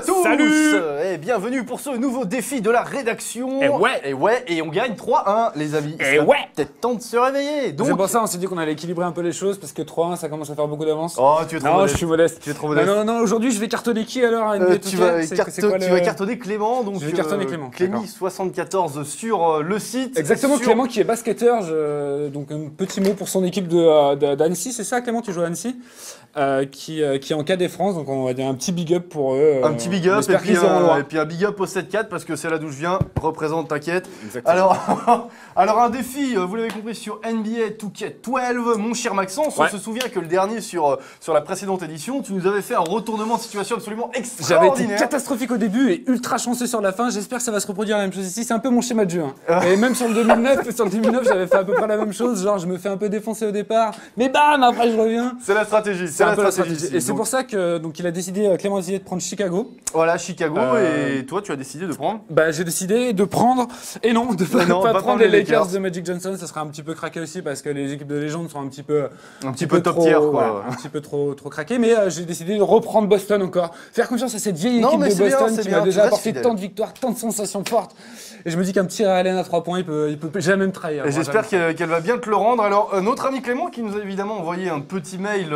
à tous. Salut. Et bienvenue pour ce nouveau défi de la rédaction. Et ouais. Et on gagne 3-1 les amis. Et ouais. Peut-être temps de se réveiller. Donc... C'est pour ça on s'est dit qu'on allait équilibrer un peu les choses parce que 3-1 ça commence à faire beaucoup d'avance. Oh, tu es trop modeste. Je suis modeste. Tu es trop modeste. Non, aujourd'hui je vais cartonner qui alors tu vas cartonner Clément. Donc, je vais cartonner Clément. Clémy74 sur le site. Exactement, Clément qui est basketteur. Donc un petit mot pour son équipe d'Annecy, c'est ça Clément, tu joues à Annecy qui est en KD France, donc on va dire un petit big up pour eux. Un petit big up et puis un big up au 7-4 parce que c'est là d'où je viens, représente, t'inquiète. Alors un défi, vous l'avez compris, sur NBA 2K12, mon cher Maxence, on se souvient que le dernier sur la précédente édition, tu nous avais fait un retournement de situation absolument extraordinaire. J'avais été catastrophique au début et ultra chanceux sur la fin, j'espère que ça va se reproduire la même chose ici, c'est un peu mon schéma de jeu. Et même sur le 2009, j'avais fait à peu près la même chose, genre je me fais un peu défoncer au départ, mais bam, après je reviens. C'est la stratégie, c'est un peu la stratégie. Et c'est pour ça que il a décidé, Clément a décidé de prendre Chicago. Voilà, Chicago, et toi tu as décidé de prendre j'ai décidé de prendre, et non, de pas prendre les Lakers de Magic Johnson, ça serait un petit peu craqué aussi parce que les équipes de légende sont un petit peu top tier, quoi. Un petit peu trop craqué, mais j'ai décidé de reprendre Boston encore. Faire confiance à cette vieille équipe de Boston qui m'a déjà apporté tant de victoires, tant de sensations fortes. Et je me dis qu'un petit Allen à 3 points, il peut jamais me trahir. Et j'espère qu'elle va bien te le rendre. Alors, notre ami Clément qui nous a évidemment envoyé un petit mail,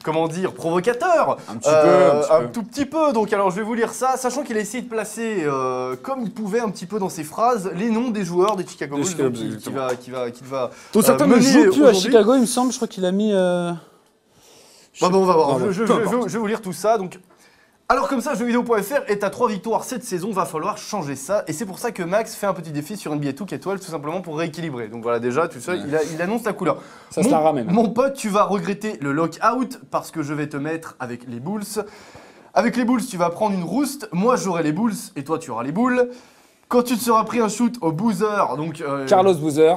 comment dire, provocateur. Un tout petit peu. Donc, alors, je vais vous lire ça, sachant qu'il a essayé de placer, comme il pouvait un petit peu dans ses phrases, les noms des joueurs des Chicago Bulls qui va tout certainement ne joue plus à Chicago, il me semble. Je crois qu'il a mis. On va voir. Je vais vous lire tout ça. Donc. Alors comme ça, jeuxvideo.fr est à 3 victoires cette saison, va falloir changer ça. Et c'est pour ça que Max fait un petit défi sur NBA 2K12 tout simplement pour rééquilibrer. Donc voilà, déjà, tu sais, il annonce la couleur. Ça se la ramène. Mon pote, tu vas regretter le lockout parce que je vais te mettre avec les Bulls. Avec les Bulls, tu vas prendre une rouste. Moi, j'aurai les Bulls et toi, tu auras les Bulls. Quand tu te seras pris un shoot au buzzer, donc... Carlos Boozer,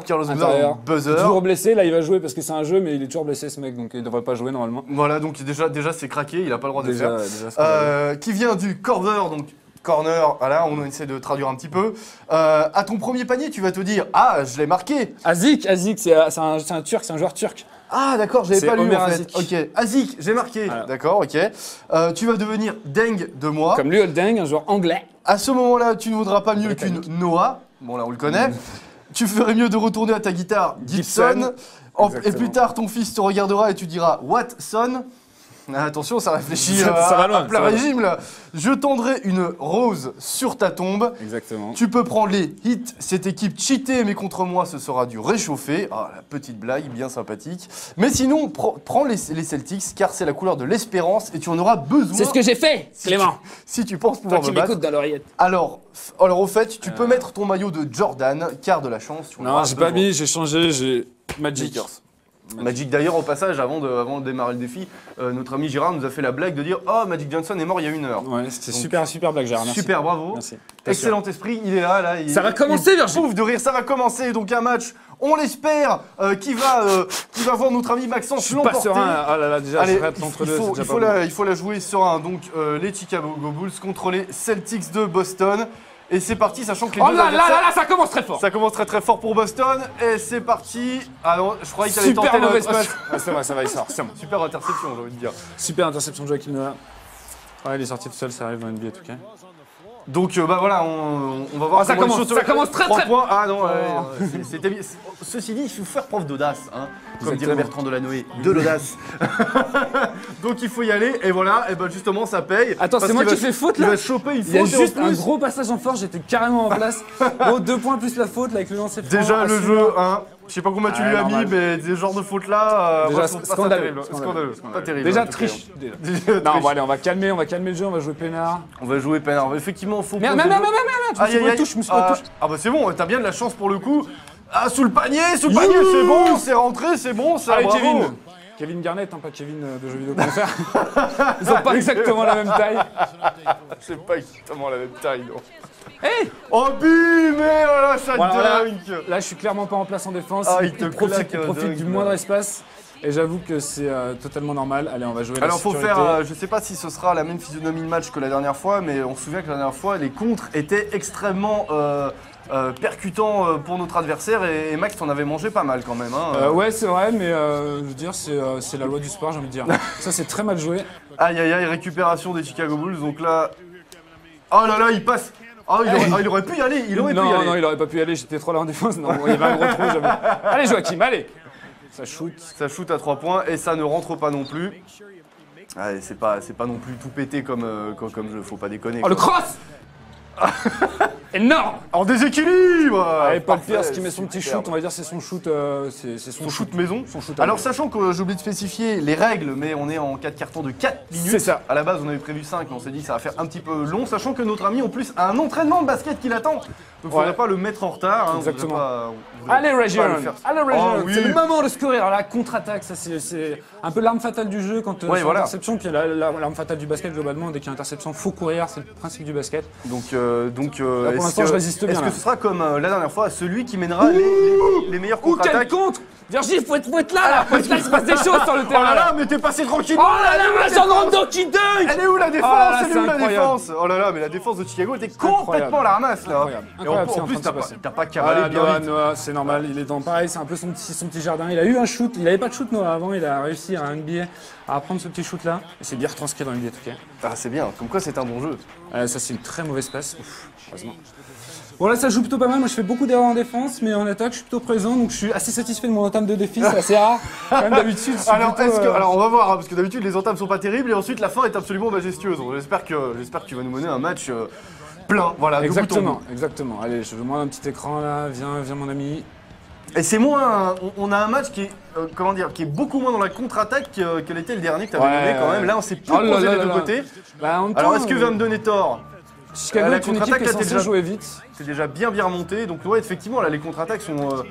buzzer. Toujours blessé, là il va jouer parce que c'est un jeu, mais il est toujours blessé ce mec, donc il devrait pas jouer normalement. Voilà, donc déjà c'est craqué, il a pas le droit de faire. Qui vient du corner, donc corner, voilà, on essaie de traduire un petit peu. À ton premier panier, tu vas te dire, ah, je l'ai marqué. Azik, c'est un turc, c'est un joueur turc. Ah d'accord, j'avais pas lu en fait. Azik. Ok, Azik, j'ai marqué. Voilà. D'accord, ok. Tu vas devenir dingue de moi. Comme lui, Deng, un joueur anglais. À ce moment-là, tu ne vaudras pas mieux qu'une Noah. Bon là, on le connaît. Tu ferais mieux de retourner à ta guitare Gibson. Et plus tard, ton fils te regardera et tu diras What son? Attention, ça réfléchit ça va loin, à plein régime là. Je tendrai une rose sur ta tombe. Exactement. Tu peux prendre les hits, cette équipe cheatée, mais contre moi ce sera du réchauffé. Ah, la petite blague, bien sympathique. Mais sinon, prends les Celtics car c'est la couleur de l'espérance et tu en auras besoin. C'est ce que j'ai fait, Clément. Si tu penses pouvoir me battre. Dans l'oreillette. Alors au fait, tu peux mettre ton maillot de Jordan car de la chance. Non, j'ai pas mis, j'ai changé, j'ai Magic. Magic d'ailleurs au passage avant de démarrer le défi, notre ami Gérard nous a fait la blague de dire oh Magic Johnson est mort il y a 1 heure. Ouais, c'était super blague Gérard, merci. Super, bravo. Merci. Excellent esprit, il est là. Ça va commencer Virginie. Pouf de rire, ça va commencer donc un match, on l'espère, qui va voir notre ami Maxence l'emporter. Pas serein, oh là là déjà allez, je rate entre deux. Il faut la jouer serein, donc les Chicago Bulls contre les Celtics de Boston. Et c'est parti, sachant que les deux adversaires... ça commence très fort. Ça commence très fort pour Boston. Et c'est parti. Ah non, je croyais qu'il allait tenter super mauvaise passe. C'est vrai, ça va, il sort. Super interception, j'ai envie de dire. Super interception de Joakim Noah. Ouais, il est sorti tout seul, ça arrive dans NBA tout cas. Donc voilà, on va voir. Ça commence très points. Ah non, c'était bien. Ceci dit, il faut faire preuve d'audace, hein, comme dirait Bertrand Delanoë, de l'audace. Donc il faut y aller, et voilà, et ben justement ça paye. Attends, c'est moi qui fais faute là. Il va choper une faute. Il y a juste un gros passage en force, j'étais carrément en place. Gros 2 points plus la faute là avec le lancer franc. Déjà le jeu, hein. Je sais pas combien tu lui as mis, mais des genres de fautes là, déjà scandaleux. Pas terrible. Déjà triche. Non, bon allez, on va calmer le jeu, on va jouer peinard. On va jouer peinard. Effectivement, faut. Merde, je me suis retouché. Ah bah c'est bon, t'as bien de la chance pour le coup. Ah, sous le panier, c'est bon, c'est rentré, c'est bon, ça. Allez, Kevin Garnett, hein, pas Kevin de jeuxvideo.fr. Ils ont pas exactement la même taille. C'est pas exactement la même taille, non. Hey! Oh bim! Mais voilà, ça dunk! Là, je suis clairement pas en place en défense. Ah, il profite du moindre espace. Et j'avoue que c'est totalement normal. Allez, on va jouer la sécurité. Alors, faut faire, je sais pas si ce sera la même physionomie de match que la dernière fois, mais on se souvient que la dernière fois, les contres étaient extrêmement percutants pour notre adversaire et Max t'en avait mangé pas mal quand même. Hein. Ouais, c'est vrai, mais je veux dire, c'est la loi du sport, j'ai envie de dire. Ça, c'est très mal joué. Aïe, récupération des Chicago Bulls, donc là. Oh là là, il passe. Ah, il aurait pu y aller, Non, il aurait pas pu y aller, j'étais trop là en défense. Non, il y avait un gros trou, jamais. Allez, Joachim, allez. Ça shoot. Ça shoot à 3 points et ça ne rentre pas non plus. Ah, c'est pas non plus tout pété comme jeu, faut pas déconner. Oh, le cross. Énorme. En déséquilibre. Allez, Paul Pierce qui met son petit shoot, on va dire c'est son shoot, c'est son shoot maison. Son shoot alors sachant que j'ai oublié de spécifier les règles, mais on est en 4 cartons de 4 minutes. C'est ça. À la base on avait prévu 5, mais on s'est dit que ça va faire un petit peu long, sachant que notre ami en plus a un entraînement de basket qui l'attend. Donc faudrait pas le mettre en retard. Hein, exactement. Allez Region, oui. C'est le moment de scorer. Alors la contre-attaque, ça c'est un peu l'arme fatale du jeu quand c'est interception, puis l'arme fatale du basket globalement, dès qu'il y a interception, faut courir, c'est le principe du basket. Donc là, pour l'instant je résiste bien. Est-ce que ce sera comme la dernière fois, celui qui mènera les meilleures contre-attaques? Quel contre Virgile, faut être là, faut être là, il se passe des choses sur le terrain. Oh là là, mais t'es passé tranquillement. Oh là là, j'en rentre dans qui dunk. Elle est où la défense? Elle est où la défense? Oh là là, mais la défense de Chicago était complètement la ramasse là. Et en plus, t'as pas cavalé bien vite. Noah, c'est normal, il est dans pareil, c'est un peu son petit jardin. Il a eu un shoot, il avait pas de shoot Noah avant, il a réussi à NBA à prendre ce petit shoot là. Et c'est bien retranscrit dans l'NBA 2K. Ah c'est bien, comme quoi c'est un bon jeu. Ça c'est une très mauvaise passe, heureusement. Bon là ça joue plutôt pas mal, moi je fais beaucoup d'erreurs en défense, mais en attaque je suis plutôt présent, donc je suis assez satisfait de mon entame de défi, c'est assez rare. Comme d'habitude, alors on va voir, hein, parce que d'habitude les entames sont pas terribles et ensuite la fin est absolument majestueuse. J'espère que tu vas nous mener un match plein, voilà. Exactement. Allez, je veux moins un petit écran là, viens mon ami. Et c'est moins, on a un match qui est, qui est beaucoup moins dans la contre-attaque que l'était le dernier que t'avais mené quand même. Là on s'est plus posé les deux côtés. Alors est-ce que va me donner tort? Chicago est une équipe qui est censée jouer vite. C'est déjà bien remonté, donc ouais effectivement là les contre-attaques sont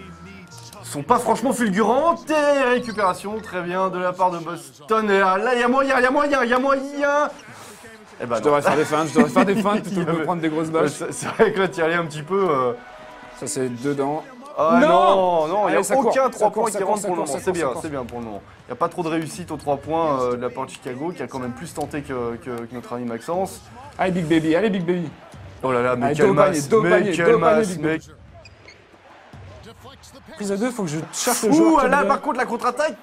pas franchement fulgurantes. Et récupération très bien de la part de Boston. Et là il y a moyen. Eh ben, je devrais faire des feintes plutôt que de prendre des grosses bâches. C'est vrai que là tu y allais un petit peu. Ça c'est dedans. Ah non, il n'y a aucun 3 points qui rentre pour le moment. C'est bien pour le moment. Il n'y a pas trop de réussite aux 3 points de la part de Chicago qui a quand même plus tenté que notre ami Maxence. Allez Big Baby. Oh là là, mais quel masse, mec. Prise à 2, faut que je cherche le jeu. Là par contre la contre-attaque,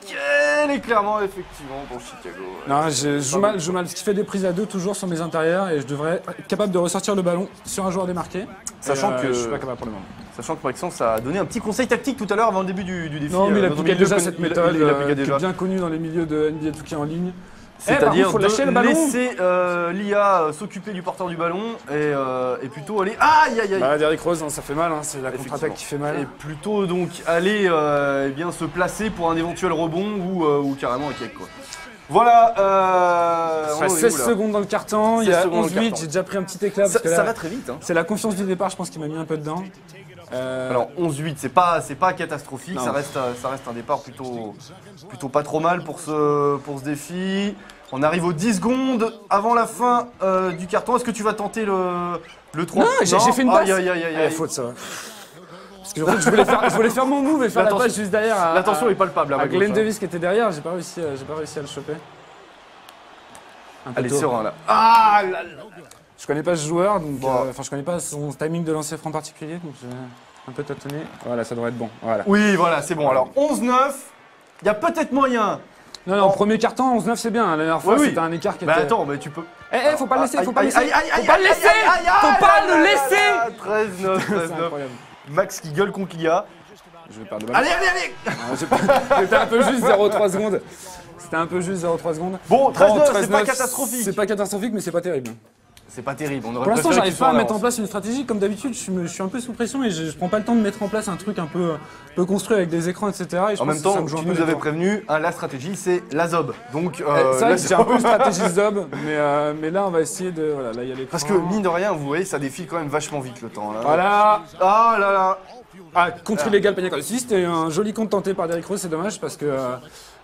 elle est clairement effectivement pour Chicago. Non, je joue mal. Ce qui fait des prises à 2 toujours sur mes intérieurs et je devrais être capable de ressortir le ballon sur un joueur démarqué. Sachant que je suis pas capable pour le moment. Sachant que Maxence a donné un petit conseil tactique tout à l'heure avant le début du défi. Non mais il appliquait déjà cette méthode qui est bien connue dans les milieux de NBA 2K en ligne. C'est-à-dire de laisser l'IA s'occuper du porteur du ballon et plutôt aller... Aïe. Derrick Rose, ça fait mal, c'est la contre-attaque qui fait mal. Et plutôt donc aller bien se placer pour un éventuel rebond ou carrément un kick quoi. Voilà. Il reste 16 secondes dans le carton, il y a 11-8, j'ai déjà pris un petit éclat. Ça va très vite. Hein. C'est la confiance du départ, je pense qu'il m'a mis un peu dedans. Alors 11-8, c'est pas catastrophique, ça reste un départ plutôt pas trop mal pour ce défi. On arrive aux 10 secondes avant la fin du carton. Est-ce que tu vas tenter le 3? Non, j'ai fait une passe. Aïe. Faute ça. Parce que je voulais faire mon move et faire la passe juste derrière. L'attention est palpable. À Glenn Davis qui était derrière, j'ai pas réussi à le choper. Allez, serein là. Je connais pas ce joueur, donc je connais pas son timing de lancer franc particulier, donc j'ai un peu tâtonné. Voilà, ça devrait être bon. Voilà. Oui, voilà, c'est bon. Alors 11-9, il y a peut-être moyen. Non, premier carton, 11-9 c'est bien. La dernière fois, c'était un écart qui était... Mais attends, mais tu peux... faut pas le laisser, faut pas le laisser 13-9. Max qui gueule contre l'IA. Je vais perdre le ballon. Allez C'était un peu juste 0,3 secondes. Bon, 13-9, c'est pas catastrophique. C'est pas catastrophique, mais c'est pas terrible. C'est pas terrible. Pour l'instant, j'arrive pas à mettre en place une stratégie. Comme d'habitude, je suis un peu sous pression et je prends pas le temps de mettre en place un truc un peu construit avec des écrans, etc. Et en même temps, tu nous avais prévenu, la stratégie, c'est la zob. Donc, c'est vrai que j'ai un peu une stratégie zob, mais là, on va essayer de... Voilà, là, il y a l'écran. Parce que, mine de rien, vous voyez, ça défile quand même vachement vite le temps. Là. Voilà. Ah là là. Contre illégal, Paniacal. Si, c'était un joli compte tenté par Derrick Rose, c'est dommage parce que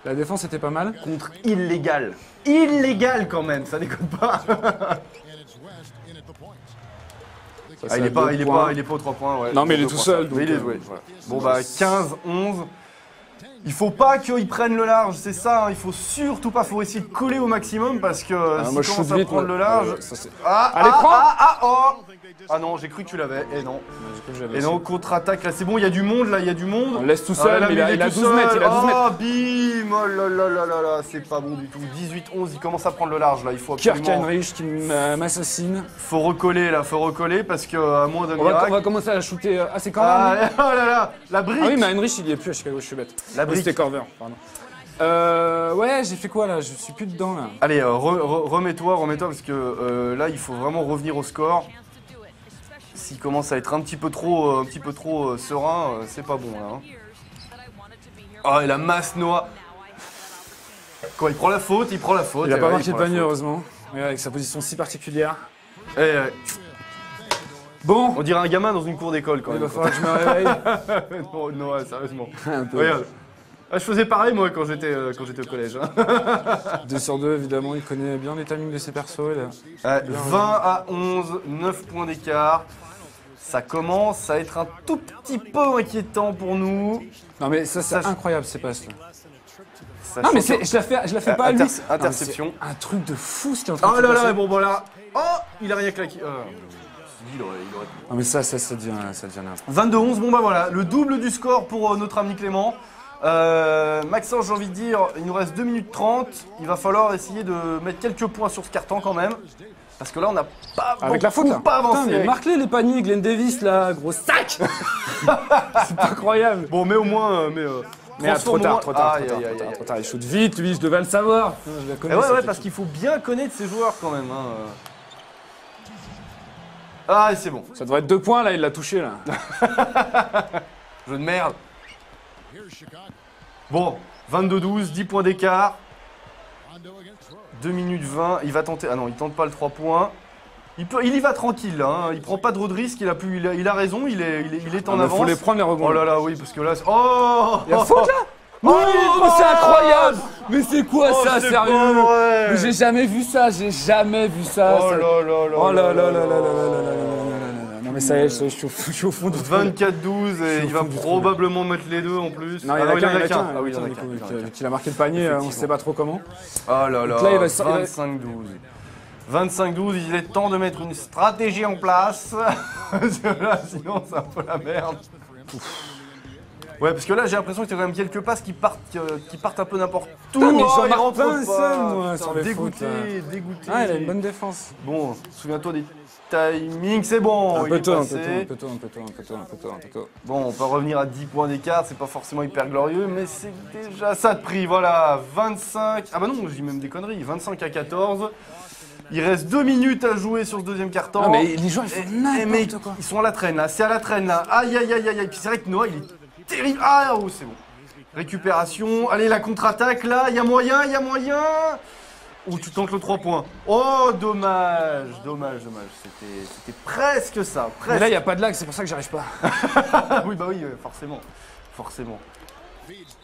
la défense était pas mal. Contre illégal. Illégal quand même, ça déconne pas. Il est pas aux 3 points. Ouais. Non, mais il est tout seul. Donc, voilà. Bon, 15-11. Il faut pas qu'ils prennent le large, c'est ça. Il faut surtout pas. Faut essayer de coller au maximum parce que s'ils commencent à prendre le large. Allez, prends. Ah non, j'ai cru que tu l'avais. Et non. Et non, contre-attaque. Là, c'est bon, il y a du monde, là, il y a du monde. On le laisse tout seul, mais il a 12 mètres, il a 12 mètres. Ah, bim. Oh là là là là là, c'est pas bon du tout. 18-11, il commence à prendre le large, là. Il faut absolument... Kirk Heinrich qui m'assassine. Faut recoller, là, faut recoller, parce que à moins d'un miracle... On va commencer à shooter assez quand même. Oh là là, la brique. Ah oui, mais Heinrich, il y est plus à Chicago, je suis bête. La brique. C'était Corver, pardon. Ouais, j'ai fait quoi là? Je suis plus dedans là. Allez, remets-toi, parce que là, il faut vraiment revenir au score. S'il commence à être un petit peu trop serein, c'est pas bon là. Oh, et la masse Noah. Quoi, il prend la faute, Il a pas marqué de panier, faute. heureusement. Ouais, avec sa position si particulière. Bon, on dirait un gamin dans une cour d'école quand Il même. va falloir que je me réveille. Non, Noah, sérieusement. Un peu. Regarde. Ah, je faisais pareil moi quand j'étais au collège. 2 sur 2, évidemment, il connaît bien les timings de ses persos. Là. 20 à 11, 9 points d'écart. Ça commence à être un tout petit peu inquiétant pour nous. Non mais ça c'est incroyable ces passes là. Ça Non mais change. je la fais pas à lui. Interception. Non, un truc de fou ce qui est en train de Oh se là passer. là, bon voilà. Oh, il a rien claqué. Il aurait... Non mais ça devient n'importe. 22-11, bon bah voilà, le double du score pour notre ami Clément. Maxence, j'ai envie de dire, il nous reste 2 minutes 30. Il va falloir essayer de mettre quelques points sur ce carton quand même. Parce que là, on n'a pas avec la faute là. pas avancé. Putain, mais marque-les les paniers, Glenn Davis là, gros sac. C'est pas incroyable. Bon, mais au moins, Mais trop tard. Il shoot vite, lui, je devais le savoir. Je la connais, ouais, parce qu'il faut bien connaître ses joueurs quand même. Ah, c'est bon. Ça devrait être 2 points là, il l'a touché là. Jeu de merde. Bon, 22-12, 10 points d'écart. 2 minutes 20, il va tenter... Ah non, il tente pas le 3 points. Il y va tranquille, là, hein. Il prend pas trop de risques, il a raison, il est en avance. Il faut les prendre les rebonds. Oh là là, oui, parce que là... Oh, il y a faute là. Oh, c'est incroyable. Mais c'est quoi ça, sérieux? Mais j'ai jamais vu ça. Oh là là là. Oh là là là là là là là. Non mais ça y est, je suis au fond du 24-12 et il va probablement mettre les deux en plus. Non, il y en a qu'un. Ah oui, il y en a qu'un. Il a marqué le panier, on ne sait pas trop comment. Oh là là, 25-12. 25-12, il est temps de mettre une stratégie en place. Là, sinon c'est un peu la merde. Ouais, parce que là j'ai l'impression qu'il y a quand même quelques passes qui partent un peu n'importe où. Putain, mais j'en il marque rentre pas un pas. seul, moi, sur les Dégoûté, fautes. dégoûté. Ah, il a une bonne défense. Bon, souviens-toi des timings, c'est bon. Un peu tôt. Bon, on peut revenir à 10 points d'écart, c'est pas forcément hyper glorieux, mais c'est déjà ça de prix. Voilà, 25. Ah bah non, je dis même des conneries. 25 à 14. Il reste 2 minutes à jouer sur ce deuxième quart-temps. Non, mais les joueurs, ils font n'importe quoi. Ils sont à la traîne là, c'est à la traîne là. Aïe aïe aïe aïe aïe. Puis c'est vrai que Noah, il est terrible. Ah, oh, c'est bon. Récupération. Allez, la contre-attaque là, il y a moyen. Ou tu tentes le 3 points. Oh, dommage. C'était presque ça. Mais là, il n'y a pas de lag, c'est pour ça que j'arrive pas. Oui, bah oui, forcément.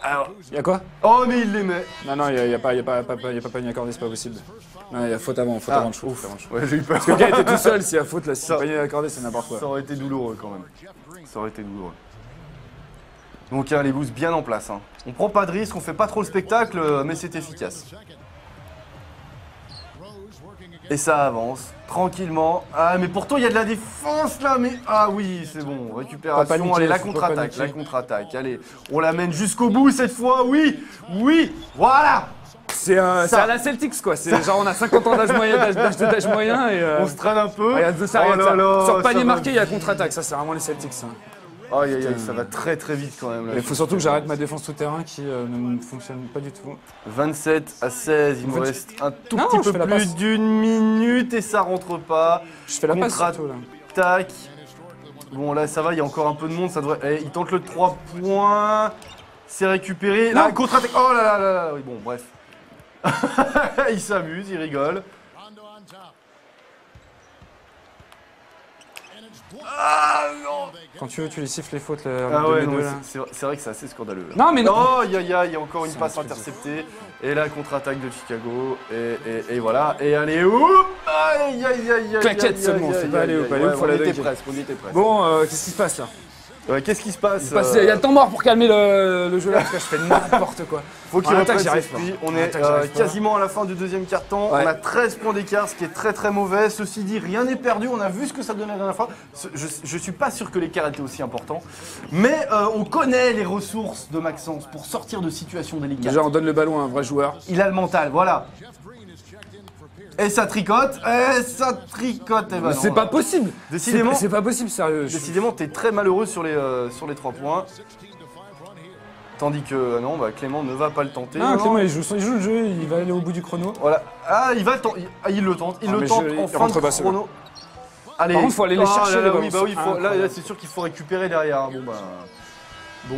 Alors, Il y a quoi? oh, mais il les met. Non, il n'y a pas panier accordé, c'est pas possible. Non, il y a faute avant de shoot. Ouais, j'ai eu peur. Parce que le gars était tout seul, s'il y a faute là, si panier accordé, c'est n'importe quoi. Ça aurait été douloureux quand même. Donc, les boosts bien en place. Hein. On prend pas de risque, on fait pas trop le spectacle, mais c'est efficace. Et ça avance, tranquillement. Ah, mais pourtant, il y a de la défense, là, mais... Ah oui, c'est bon, récupération. Allez, la contre-attaque. Allez, on l'amène jusqu'au bout, cette fois. Oui, voilà. C'est à la Celtics, quoi. C'est genre, on a 50 ans d'âge moyen et... On se traîne un peu. Regarde ça. Sur panier marqué, il y a contre-attaque. Ça, c'est vraiment les Celtics. Hein. Aïe, ça va très très vite quand même. Il faut surtout que j'arrête ma défense tout terrain qui ne fonctionne pas du tout. 27 à 16, il me reste un tout petit peu plus d'une minute et ça rentre pas. Je fais la passe surtout, là. Tac. Bon là ça va, il y a encore un peu de monde, ça devrait... il tente le 3 points. C'est récupéré. Là, contre-attaque. Oh là là. Oui, bon, bref. Il s'amuse, il rigole. Ah non. Quand tu veux, tu les siffles les fautes. Ah ouais, c'est vrai que c'est assez scandaleux. Là. Non mais non. Oh, il y a encore une passe interceptée. Et la contre-attaque de Chicago. Et voilà. Et allez, Claquette seulement, c'est pas aller où, faut la on était presque. Bon, qu'est-ce qui se passe là? Qu'est-ce qui se passe Il y a le temps mort pour calmer le jeu là, parce que je fais n'importe quoi. Faut qu'il reprenne ses arrive pas. esprits. On est quasiment à la fin du deuxième quart-temps. Ouais. On a 13 points d'écart, ce qui est très très mauvais. Ceci dit, rien n'est perdu. On a vu ce que ça donnait la dernière fois. Je suis pas sûr que l'écart était aussi important. Mais on connaît les ressources de Maxence pour sortir de situations délicates. Déjà, on donne le ballon à un vrai joueur. Il a le mental, voilà. Et ça tricote, et ben C'est non, pas possible. Décidément, C'est pas possible, sérieux. décidément, t'es très malheureux sur les 3 points. Tandis que non, Clément ne va pas le tenter. Non, Clément il joue le jeu, il va aller au bout du chrono. Voilà. Ah, il le tente. Il le tente en fin de chrono. Allez. Par contre, faut aller les chercher les oui, là c'est sûr qu'il faut récupérer derrière. Bon,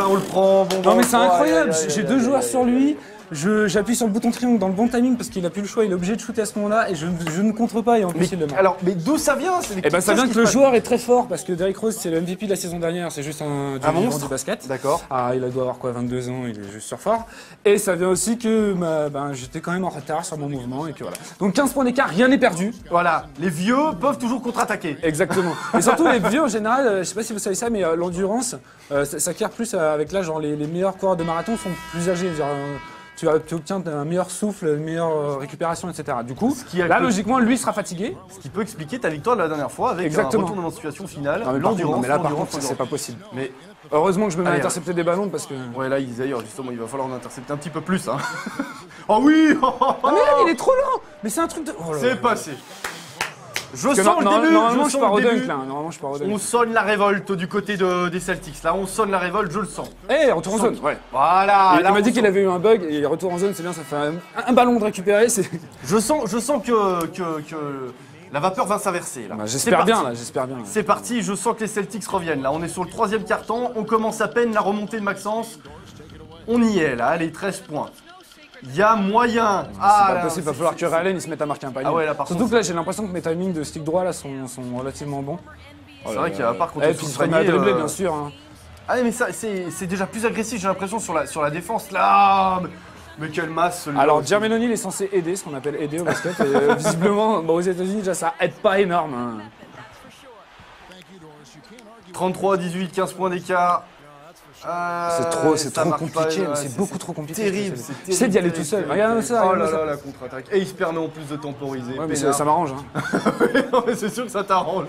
on le prend. Non, mais c'est incroyable. J'ai 2 joueurs sur lui. J'appuie sur le bouton triangle dans le bon timing parce qu'il a plus le choix, il est obligé de shooter à ce moment-là et je ne contre pas et en plus il le marque. Alors, mais d'où ça vient? Ça vient que le joueur est très fort parce que Derrick Rose c'est le MVP de la saison dernière, c'est juste un monstre du basket. D'accord. Ah, il doit avoir quoi, 22 ans, il est juste surfort. Et ça vient aussi que j'étais quand même en retard sur mon mouvement et que voilà. Donc 15 points d'écart, rien n'est perdu. Voilà, les vieux peuvent toujours contre-attaquer. Exactement. Et surtout les vieux en général, je sais pas si vous savez ça, mais l'endurance, ça s'acquiert plus avec l'âge. Genre les meilleurs coureurs de marathon sont plus âgés. Tu obtiens un meilleur souffle, une meilleure récupération, etc. Du coup, là, logiquement, lui sera fatigué. Ce qui peut expliquer ta victoire de la dernière fois avec un retournement de situation finale. L'endurance, mais là, par contre, c'est pas possible. Mais heureusement que je me mets à intercepter des ballons parce que... Ouais, là, d'ailleurs, justement, il va falloir en intercepter un petit peu plus. Hein. Oh oui. Ah mais là, il est trop lent. Mais c'est un truc de... C'est passé. Je sens le début, normalement je pars au dunk là, On sonne la révolte du côté des Celtics, là on sonne la révolte, je le sens. Retour en zone, ouais. Voilà. Il m'a dit qu'il avait eu un bug et retour en zone c'est bien, ça fait un ballon de récupérer, c'est... Je sens que la vapeur va s'inverser là. J'espère bien là, C'est parti, je sens que les Celtics reviennent là, on est sur le 3e quart-temps, on commence à peine la remontée de Maxence. On y est là, allez 13 points. Il y a moyen. C'est pas possible, il va falloir que Ray Allen il se mette à marquer un panier. Ah ouais, là, surtout que là j'ai l'impression que mes timings de stick droit là sont relativement bons. C'est vrai qu'il y a part contre et puis il se remet à dribbler bien sûr. Hein. Ah mais ça c'est déjà plus agressif, j'ai l'impression sur la défense là. Mais quelle masse celui-là. Alors Jermaine O'Neal est censé aider, ce qu'on appelle aider au basket. Et visiblement aux États-Unis déjà ça aide pas énorme. Hein. 33-18, 15 points d'écart. C'est trop compliqué, c'est beaucoup trop compliqué. Terrible, j'essaie d'y aller tout seul. Regarde ça. Oh là là, la contre-attaque. Et il se permet en plus de temporiser. Ouais, mais ça m'arrange. Hein. Non, mais c'est sûr que ça t'arrange.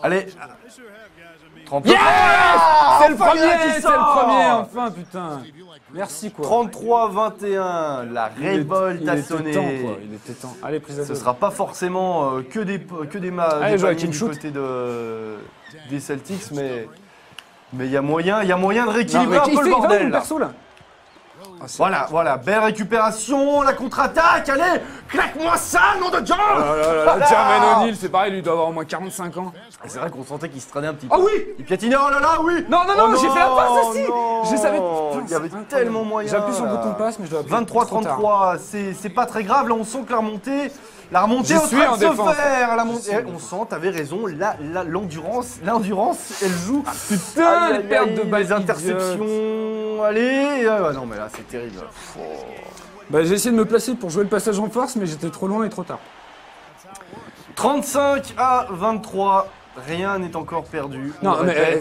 Allez. 30. Yes, c'est le premier, enfin, putain. Merci quoi. 33-21, la révolte a sonné. Il était temps. Allez, prise à deux. Ce sera pas forcément que des paniers du côté des Celtics, mais il y a moyen de rééquilibrer un peu le bordel. Perso, là. Voilà, belle récupération, la contre-attaque, allez, claque-moi ça, nom de Dieu. Jermaine O'Neal, c'est pareil, lui doit avoir au moins 45 ans. C'est vrai qu'on sentait qu'il se traînait un petit peu. Ah oui. Il piatinait, oh là là, oui. Non, j'ai fait la passe aussi. Je savais. Il y avait tellement moyen. J'appuie sur le bouton passe, mais je dois appuyer. 23-33, c'est pas très grave, là on sent que la remontée est en train de se faire. On sent, t'avais raison, l'endurance, elle joue. Putain, les pertes de balles, les interceptions, allez. Non mais là c'est terrible. J'ai essayé de me placer pour jouer le passage en force, mais j'étais trop loin et trop tard. 35-23, rien n'est encore perdu. Non mais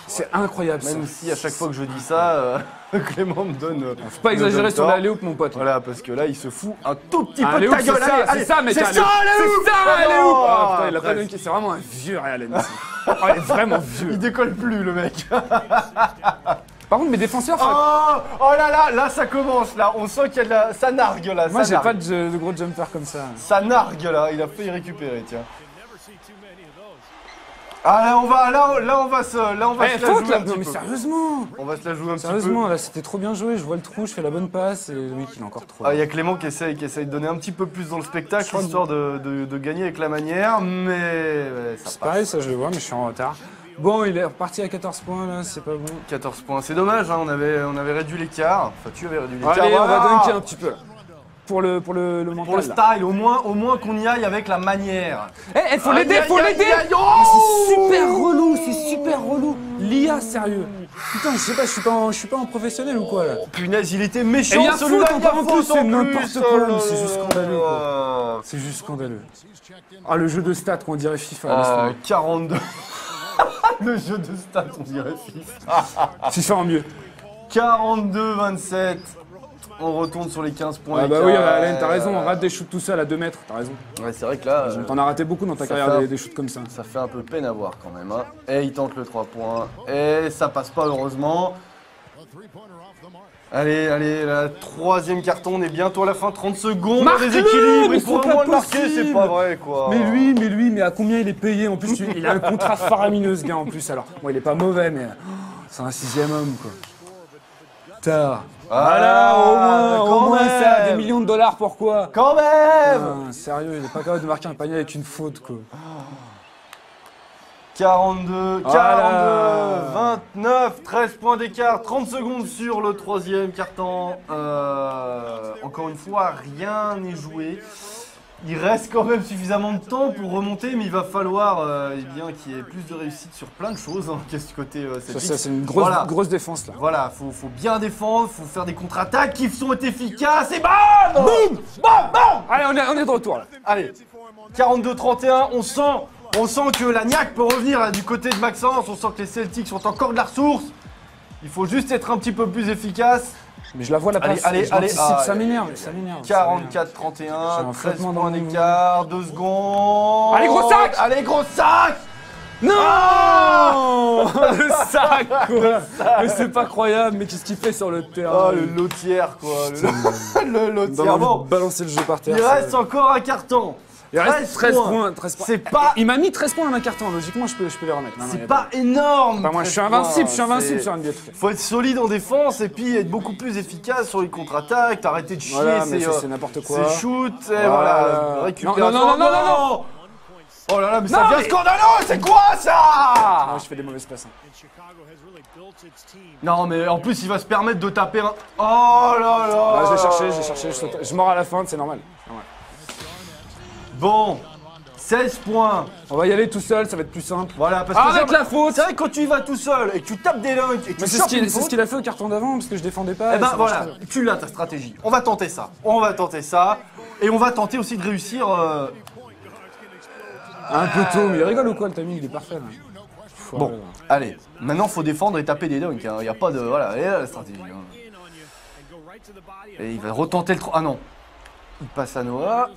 c'est incroyable. Même si à chaque fois que je dis ça, Clément me donne. Faut pas exagérer sur la alley-hoop mon pote. Voilà, parce que là il se fout un tout petit peu de ta gueule. C'est ça, mec. C'est ça, alley-hoop. Ah putain, il a pas dunké, c'est vraiment un vieux Ray Allen. Il est vraiment vieux. Il décolle plus le mec. Par contre, mes défenseurs. Oh là, ça commence là. On sent qu'il y a ça nargue là. Moi, j'ai pas de gros jumper comme ça. Ça nargue là. Il a failli récupérer, tiens. Ah là on va se la jouer un petit peu. Mais sérieusement. On va se la jouer un petit peu. Sérieusement, là c'était trop bien joué. Je vois le trou, je fais la bonne passe et lui qui est encore trop. Il y a Clément qui essaye de donner un petit peu plus dans le spectacle histoire de gagner avec la manière, mais ça passe. C'est pareil, ça je le vois, mais je suis en retard. Bon, il est reparti à 14 points là, c'est pas bon. 14 points, c'est dommage, hein, on avait réduit l'écart. Enfin, tu avais réduit l'écart. Allez, on va dunker un petit peu. Pour le mental. Pour le style, au moins qu'on y aille avec la manière. Faut l'aider, c'est super relou. L'IA, sérieux. Putain, je sais pas, je suis pas un professionnel ou quoi là. Punaise, il était méchant. Et il y a faute en plus, c'est n'importe quoi, mais c'est juste scandaleux quoi. C'est juste scandaleux. Ah, le jeu de stats qu'on dirait FIFA. 42. Le jeu de stats, on dirait FIFA en mieux. 42-27. On retourne sur les 15 points. Ah bah oui, Allen, t'as raison, on rate des shoots tout seul à 2 mètres, t'as raison. Ouais, c'est vrai que là. T'en as raté beaucoup dans ta carrière des shoots comme ça. Ça fait un peu peine à voir quand même. Hein. Et il tente le 3 points. Et ça passe pas heureusement. Allez, la troisième carton, on est bientôt à la fin, 30 secondes. Marque-le, il pourrait au moins le marquer, c'est pas vrai quoi. Mais à combien il est payé? En plus, il a un contrat faramineux ce gars en plus. Alors, bon, il est pas mauvais, mais c'est un 6e homme quoi. Putain. Voilà, au moins ça, des millions de dollars, pourquoi? Quand même. Sérieux, il est pas capable de marquer un panier avec une faute quoi. 42, 29, 13 points d'écart, 30 secondes sur le troisième carton. Encore une fois, rien n'est joué. Il reste quand même suffisamment de temps pour remonter, mais il va falloir qu'il y ait plus de réussite sur plein de choses. Hein, qu'est-ce côté ça, c'est une grosse défense là. Voilà, faut bien défendre, faut faire des contre-attaques qui sont efficaces et bam! Boum! Bam! Bam! Allez, on est de retour là. Allez, 42-31, on sent que la niaque peut revenir là, du côté de Maxence, on sent que les Celtics ont encore de la ressource. Il faut juste être un petit peu plus efficace. Mais je la vois la passe. Allez, ça m'énerve. 44-31, 13 points d'écart, 2 secondes. Allez, gros sac. Non. Le sac quoi. Mais c'est pas croyable, mais qu'est-ce qu'il fait sur le terrain? Oh, le lotière quoi. Le lotière. Bon, balancer le jeu par terre. Il reste encore un carton. Il reste 13 points. C'est pas... Il m'a mis 13 points dans un carton, logiquement je peux les remettre. C'est pas énorme. Enfin, moi je suis invincible sur un NBA. Faut être solide en défense et puis être beaucoup plus efficace sur les contre-attaques, t'arrêter de chier, voilà, c'est n'importe quoi. C'est shoot, et voilà, récupération. Non. Oh là là, mais ça devient scandaleux, c'est quoi ça? Ah, je fais des mauvaises passes. Non mais en plus il va se permettre de taper un... Oh là là. Ah, j'ai cherché, je mords à la fin, c'est normal. Bon, 16 points. On va y aller tout seul, ça va être plus simple. Voilà, parce que avec la faute. C'est vrai que quand tu y vas tout seul et que tu tapes des lunks et que tu c'est ce qu'il a fait au carton d'avant parce que je défendais pas. Eh ben voilà, tu l'as ta stratégie. On va tenter ça. Et on va tenter aussi de réussir. Un peu tôt, mais il rigole ou quoi le timing, il est parfait là. Bon, allez, maintenant faut défendre et taper des dunks. Il n'y a pas de. Voilà, et là la stratégie. Hein. Et il va retenter le 3. Ah non. Il passe à Noah.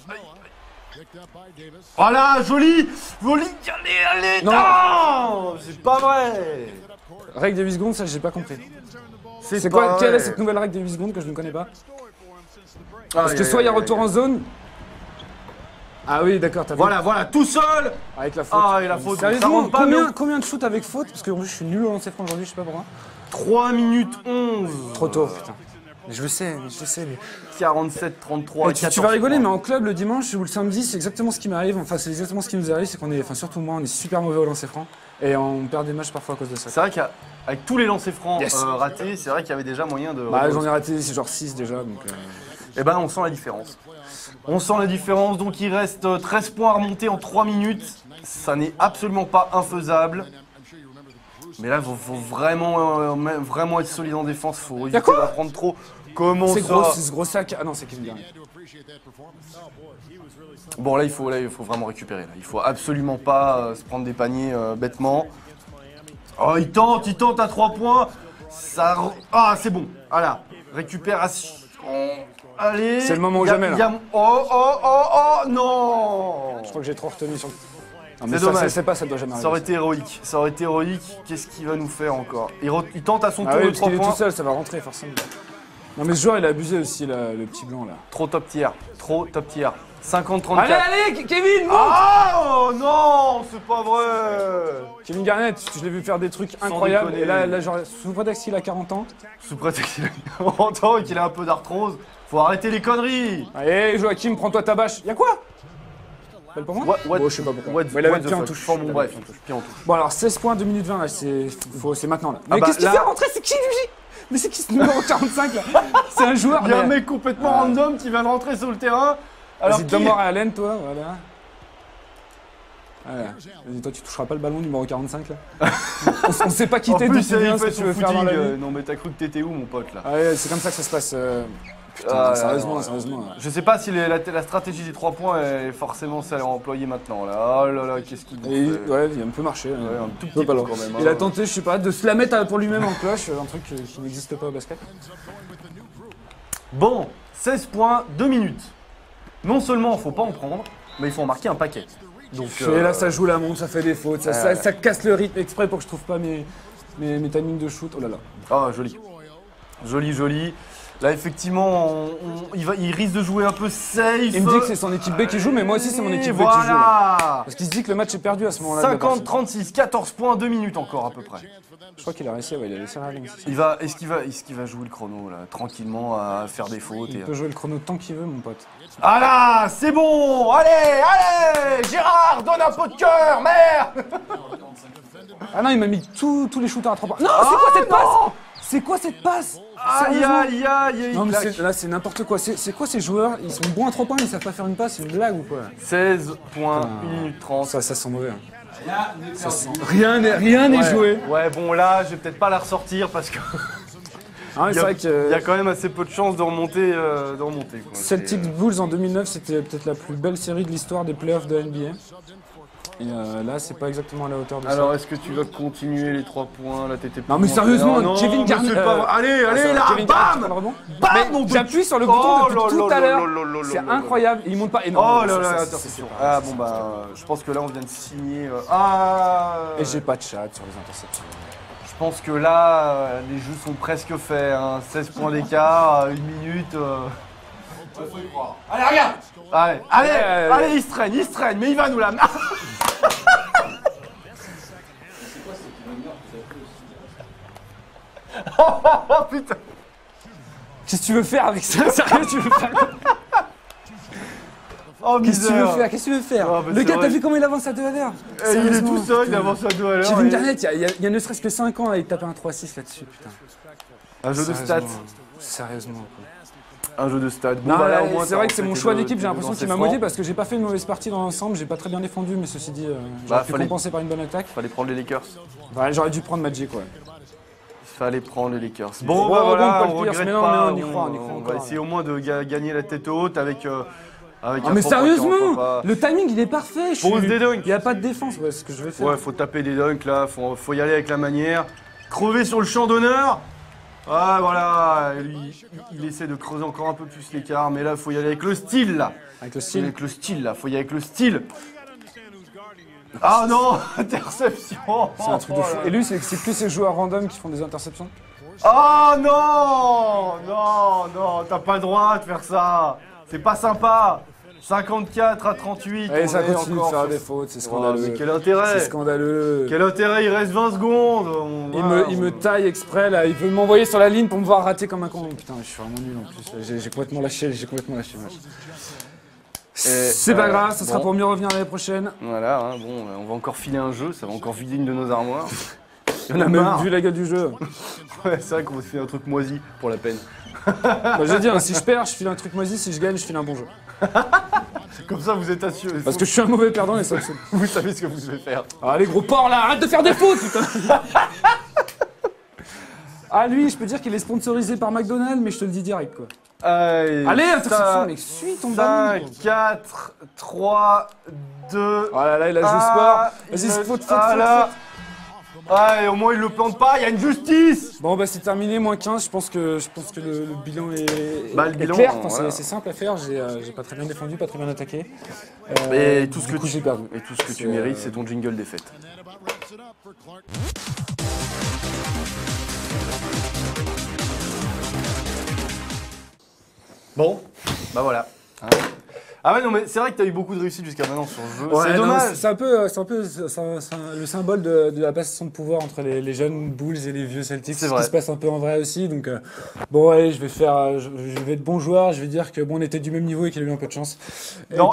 Voilà, joli. Allez, non, c'est pas vrai. Règle des 8 secondes, ça j'ai pas compris. C'est quoi, quelle est cette nouvelle règle des 8 secondes que je ne connais pas? Parce que soit il y a retour en zone. Ah oui, d'accord, t'as vu. Voilà, tout seul. Avec la faute. Ah, et la faute. Sérieusement, combien de shoots avec faute? Parce que je suis nul au lancer franc aujourd'hui, je sais pas pourquoi. 3 minutes 11. Trop tôt, putain. Je le sais, mais... 47-33. Tu vas rigoler, mais en club, le dimanche ou le samedi, c'est exactement ce qui m'arrive. Enfin, c'est exactement ce qui nous arrive, c'est qu'on est... Enfin, surtout moi, on est super mauvais au lancer franc. Et on perd des matchs parfois à cause de ça. C'est vrai qu'avec tous les lancers francs ratés, c'est vrai qu'il y avait déjà moyen de... Bah, j'en ai raté, c'est genre 6 déjà, donc... Eh ben, on sent la différence. Donc il reste 13 points à remonter en 3 minutes. Ça n'est absolument pas infaisable. Mais là, il faut vraiment être solide en défense. Il faut éviter d'en prendre trop. Comment ça? C'est ce gros sac. Ah non, c'est Kevin Garnett. Bon, là, il faut vraiment récupérer. Là. Il faut absolument pas se prendre des paniers bêtement. Oh, il tente à 3 points. Ah, c'est bon. Voilà. Récupération. Allez. C'est le moment ou jamais, là. Oh, non. Je crois que j'ai trop retenu sur le... Non, mais c'est dommage. Ça doit jamais arriver. Ça aurait été héroïque. Qu'est-ce qu'il va nous faire encore? Il tente à son tour le 3 points. Il est tout seul, ça va rentrer forcément. Non mais ce joueur il a abusé aussi là, le petit blanc là. Trop top tier. 50-34. Allez, Kevin, monte! Oh non, c'est pas vrai. Kevin Garnett, je l'ai vu faire des trucs incroyables. Et là, genre, sous prétexte qu'il a 40 ans. Sous prétexte qu'il a 40 ans et qu'il a un peu d'arthrose. Faut arrêter les conneries. Allez, Joachim, prends-toi ta bâche. Y'a quoi? Belle pour moi? Je sais pas pourquoi. Il avait pied en touche. Bref, pied en touche. Bon alors 16 points, 2 minutes 20 là, c'est maintenant là. Mais qu'est-ce qu'il fait rentrer? C'est qui lui? Mais c'est qui ce numéro 45 là? C'est un joueur. Il y a un mec complètement random qui vient de rentrer sur le terrain. Vas-y, donne-moi à Allen, toi, voilà. Ouais. Et toi, tu toucheras pas le ballon numéro 45 là. On sait pas qui t'es, En d'où plus, tu viens, il ce que fait tu veux son faire dans la footing. vie. Non, mais t'as cru que t'étais où, mon pote, là? Ah ouais, c'est comme ça que ça se passe. Putain, Ah, sérieusement, non, sérieusement. Je sais pas si la stratégie des 3 points est forcément celle à employer maintenant, là. Oh là là, qu'est-ce qu'il Et, fait? ouais, il a un peu marché. Ouais, un tout petit peu, pas loin. quand même. Il hein. a tenté, je sais pas, de se la mettre pour lui-même en cloche, un truc qui n'existe pas au basket. Bon, 16 points, 2 minutes. Non seulement faut pas en prendre, mais il faut en marquer un paquet. Donc, Et là, ça joue la montre, ça fait des fautes, ça casse le rythme exprès pour que je trouve pas mes timings de shoot. Oh là là. Ah, joli. Joli, joli. Là, effectivement, il risque de jouer un peu safe. Il me dit que c'est son équipe B qui joue, mais moi aussi, c'est mon équipe B qui joue. Voilà. Parce qu'il se dit que le match est perdu à ce moment-là. 50-36, 14 points, 2 minutes encore à peu près. Je crois qu'il a réussi, ouais, il a laissé la ligne. Est-ce qu'il va jouer le chrono, là, tranquillement, à faire des fautes Il peut jouer le chrono tant qu'il veut, mon pote. Ah là, c'est bon. Allez, allez, Gérard, donne un peu de cœur, merde. Ah non, il m'a mis tous les shooters à 3 points. Non, c'est quoi cette passe? C'est quoi cette passe? Aïe, aïe, aïe, non, mais là, c'est n'importe quoi. C'est quoi ces joueurs? Ils sont bons à 3 points, ils savent pas faire une passe, c'est une blague ou quoi? 16 points, 1 minute 30. Ça sent mauvais. Rien n'est joué. Ouais, bon, là, je vais peut-être pas la ressortir parce que. Ah, c'est vrai que il y a quand même assez peu de chances de remonter. Quoi. Celtics Bulls en 2009, c'était peut-être la plus belle série de l'histoire des playoffs de NBA. Et là, c'est pas exactement à la hauteur de ça. Alors, est-ce que tu vas continuer les 3 points? Là, t'étais non, mais sérieusement, Kevin Garnett. Allez, là, Kevin bam, bam. J'appuie sur le bouton depuis tout à l'heure. C'est incroyable. Il monte pas énormément. Oh là là, interception. Ah bon, bah, je pense que là, on vient de signer. Et j'ai pas de chat sur les interceptions. Je pense que là, les jeux sont presque faits. Hein. 16 points d'écart, 1 minute. Faut y croire. Allez, regarde. Allez, il se traîne, mais il va nous la. Oh putain. Qu'est-ce que tu veux faire avec ça? Sérieux, tu veux faire quoi? Oh, qu'est-ce que tu veux faire? Qu'est-ce que tu veux faire? Oh, le gars, t'as vu comment il avance à 2 à l'heure? Il est tout seul, il avance à 2 à l'heure. Kevin Garnett, il y a ne serait-ce que 5 ans, là, il tape un 3-6 là-dessus, putain. Un jeu de stats. Sérieusement, quoi. Un jeu de stats. Bon, bah, c'est vrai que c'est mon choix d'équipe, j'ai l'impression qu'il m'a maudit parce que j'ai pas fait une mauvaise partie dans l'ensemble, j'ai pas très bien défendu, mais ceci dit, j'aurais pu compenser par une bonne attaque. Fallait prendre les Lakers. Ouais, j'aurais dû prendre Magic, ouais. Fallait prendre les Lakers. Bon, bah, voilà, on regrette mais pas. on y croit On va essayer au moins de gagner la tête haute avec. Ah mais sérieusement, le timing il est parfait. Pose des dunks. Il n'y a pas de défense, ouais, c'est ce que je vais faire. Ouais, faut taper des dunks là, faut y aller avec la manière. Crever sur le champ d'honneur. Ah voilà, il essaie de creuser encore un peu plus l'écart, mais là faut y aller avec le style là. Avec le style. Avec le style là, faut y aller avec le style. Ah non, interception. C'est un truc de fou. Et lui, c'est plus ces joueurs random qui font des interceptions. Oh non, t'as pas le droit de faire ça. C'est pas sympa. 54 à 38. Et ça continue de faire des fautes, c'est scandaleux. Mais quel intérêt? C'est scandaleux. Quel intérêt? Il reste 20 secondes. Il me taille exprès là, il veut m'envoyer sur la ligne pour me voir rater comme un con. Putain, je suis vraiment nul en plus. J'ai complètement lâché, C'est pas grave, ça sera pour mieux revenir l'année prochaine. Voilà, hein, bon, on va encore filer un jeu, ça va encore vider une de nos armoires. On a même vu la gueule du jeu. Ouais, c'est vrai qu'on va se faire un truc moisi pour la peine. Bah, je veux dire, si je perds, je file un truc moisi, si je gagne, je file un bon jeu. Comme ça, vous êtes assuré. Parce que je suis un mauvais perdant et ça me saoule. Vous savez ce que vous devez faire. Ah, les gros porcs là, arrête de faire des fautes, putain. Ah, lui, je peux dire qu'il est sponsorisé par McDonald's, mais je te le dis direct, quoi. Allez, interception, mec, suis ton ballon. 5, 4, 3, 2. Oh là là, il a joué sport. Vas-y, faute. Ah, et au moins il le plante pas, il y a une justice. Bon bah c'est terminé, moins 15, je pense que le bilan est bilan, clair, voilà. c'est simple à faire, j'ai pas très bien défendu, pas très bien attaqué. Et tout ce que j'ai perdu. Et tout ce que tu mérites, c'est ton jingle défaite. Bon, bah voilà. Ah ouais, non, mais c'est vrai que t'as eu beaucoup de réussite jusqu'à maintenant sur le jeu. Ouais, c'est dommage. C'est un peu le symbole de la passation de pouvoir entre les jeunes Bulls et les vieux Celtics. C'est ce qui se passe un peu en vrai aussi. Donc, bon, ouais, je vais être bon joueur. Je vais dire que bon, on était du même niveau et qu'il a eu un peu de chance. Non,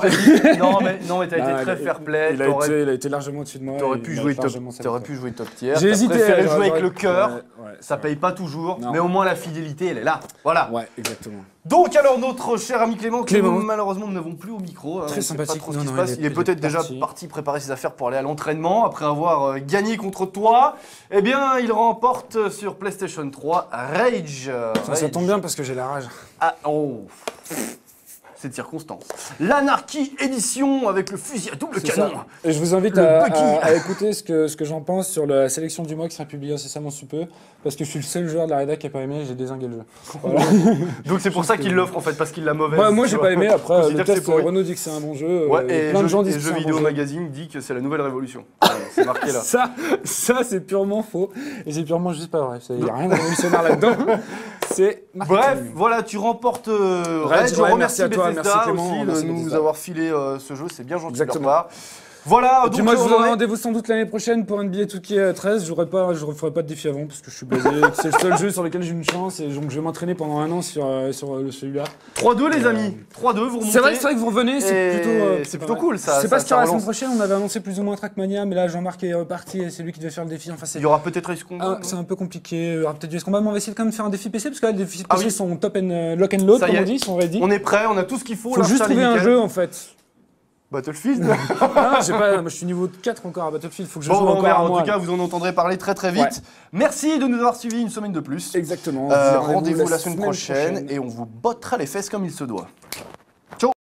mais t'as été très fair play. Il a été largement au-dessus de moi. T'aurais pu jouer top tier. J'ai hésité. T'as préféré jouer avec le cœur. Ouais, ça paye pas toujours, mais au moins la fidélité, elle est là. Voilà. Ouais, exactement. Donc alors notre cher ami Clément, que malheureusement nous n'avons plus au micro. Très sympathique. Pas trop ce qui se passe. Il est peut-être déjà parti préparer ses affaires pour aller à l'entraînement après avoir gagné contre toi. Eh bien, il remporte sur PlayStation 3 Rage. Ça tombe bien parce que j'ai la rage. Ah oh. Cette circonstance. L'Anarchy édition avec le fusil à double canon. Et je vous invite à écouter ce que j'en pense sur la sélection du mois qui sera publiée incessamment sous peu, parce que je suis le seul joueur de la rédac qui n'a pas aimé, j'ai dézingué le jeu. Voilà. Donc c'est pour ça qu'il l'offre en fait, parce qu'il l'a mauvaise. Ouais, moi j'ai pas aimé, après le test Renaud dit que c'est un bon jeu, plein de gens disent que c'est un bon jeu. Jeux Vidéo Magazine dit que c'est la nouvelle révolution. C'est marqué là. Ça c'est purement faux, et c'est purement juste pas vrai, il n'y a rien de révolutionnaire là-dedans. Bref, voilà, tu remportes Rage. Je remercie Bethesda aussi de nous avoir filé ce jeu, c'est bien gentil de leur part. Voilà, donc moi je vous donne rendez-vous sans doute l'année prochaine pour NBA 2K13. Je referai pas de défi avant parce que je suis blasé. C'est le seul jeu sur lequel j'ai une chance et donc je vais m'entraîner pendant un an sur celui-là. 3-2 les amis, 3-2 vous remontez. C'est vrai que vous revenez, c'est plutôt cool ça. C'est pas ce qu'il y aura la semaine prochaine, on avait annoncé plus ou moins Trackmania, mais là Jean-Marc est reparti et c'est lui qui devait faire le défi. Enfin, il y aura peut-être Ace Combat. C'est un peu compliqué, il y aura peut-être du Ace Combat, mais on va essayer quand même de faire un défi PC parce que là les défis PC sont top and lock and load comme on dit, sont ready. On est prêt, on a tout ce qu'il faut. Faut juste trouver un jeu en fait. Battlefield. Non, moi je suis niveau 4 encore à Battlefield, faut que je joue encore à moi. En tout cas, vous en entendrez parler très très vite. Ouais. Merci de nous avoir suivis une semaine de plus. Exactement. Rendez-vous la semaine prochaine et on vous bottera les fesses comme il se doit.